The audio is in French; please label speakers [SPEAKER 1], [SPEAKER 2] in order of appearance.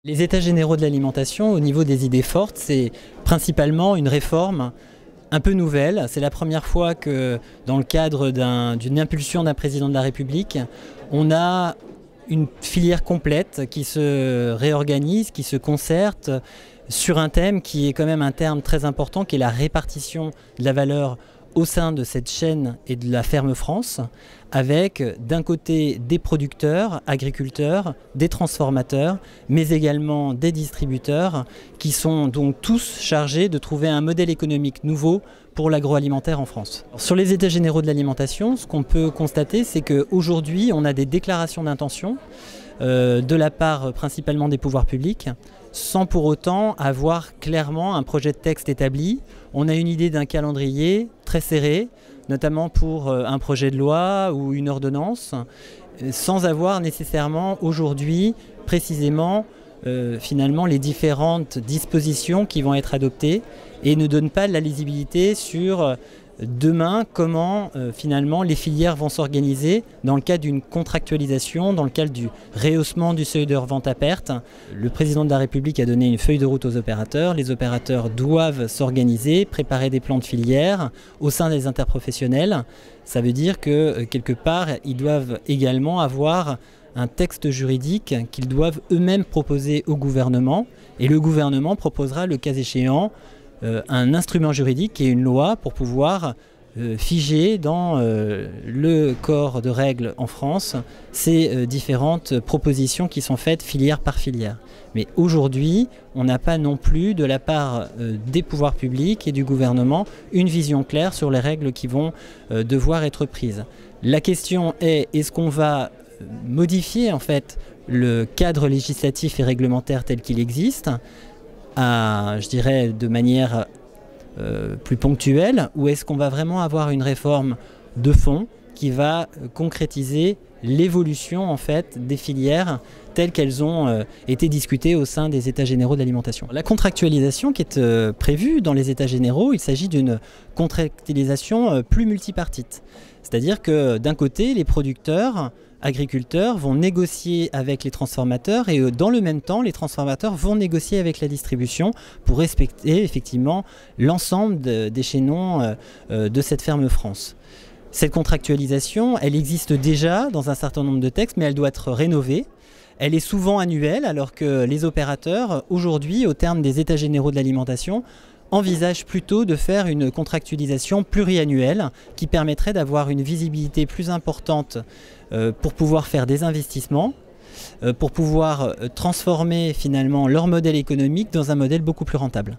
[SPEAKER 1] Les États généraux de l'alimentation, au niveau des idées fortes, c'est principalement une réforme un peu nouvelle. C'est la première fois que, dans le cadre d'une impulsion d'un président de la République, on a une filière complète qui se réorganise, qui se concerte sur un thème qui est quand même un terme très important, qui est la répartition de la valeur au sein de cette chaîne et de la ferme France, avec d'un côté des producteurs, agriculteurs, des transformateurs, mais également des distributeurs, qui sont donc tous chargés de trouver un modèle économique nouveau pour l'agroalimentaire en France. Sur les États généraux de l'alimentation, ce qu'on peut constater, c'est qu'aujourd'hui, on a des déclarations d'intention de la part principalement des pouvoirs publics, sans pour autant avoir clairement un projet de texte établi. On a une idée d'un calendrier très serré, notamment pour un projet de loi ou une ordonnance, sans avoir nécessairement aujourd'hui précisément finalement les différentes dispositions qui vont être adoptées et ne donne pas de la lisibilité sur demain comment finalement les filières vont s'organiser dans le cadre d'une contractualisation, dans le cadre du rehaussement du seuil de revente à perte. Le président de la République a donné une feuille de route aux opérateurs. Les opérateurs doivent s'organiser, préparer des plans de filière au sein des interprofessionnels. Ça veut dire que quelque part, ils doivent également avoir un texte juridique qu'ils doivent eux-mêmes proposer au gouvernement. Et le gouvernement proposera, le cas échéant, un instrument juridique qui est une loi pour pouvoir figer dans le corps de règles en France ces différentes propositions qui sont faites filière par filière. Mais aujourd'hui, on n'a pas non plus de la part des pouvoirs publics et du gouvernement une vision claire sur les règles qui vont devoir être prises. La question est, est-ce qu'on va modifier en fait le cadre législatif et réglementaire tel qu'il existe je dirais de manière plus ponctuelle, ou est-ce qu'on va vraiment avoir une réforme de fond qui va concrétiser l'évolution en fait des filières telles qu'elles ont été discutées au sein des États généraux de l'alimentation. La contractualisation qui est prévue dans les États généraux, il s'agit d'une contractualisation plus multipartite. C'est-à-dire que d'un côté, les producteurs, agriculteurs vont négocier avec les transformateurs et dans le même temps, les transformateurs vont négocier avec la distribution pour respecter effectivement l'ensemble des chaînons de cette ferme France. Cette contractualisation, elle existe déjà dans un certain nombre de textes, mais elle doit être rénovée. Elle est souvent annuelle, alors que les opérateurs, aujourd'hui, au terme des États généraux de l'alimentation, envisagent plutôt de faire une contractualisation pluriannuelle qui permettrait d'avoir une visibilité plus importante pour pouvoir faire des investissements, pour pouvoir transformer finalement leur modèle économique dans un modèle beaucoup plus rentable.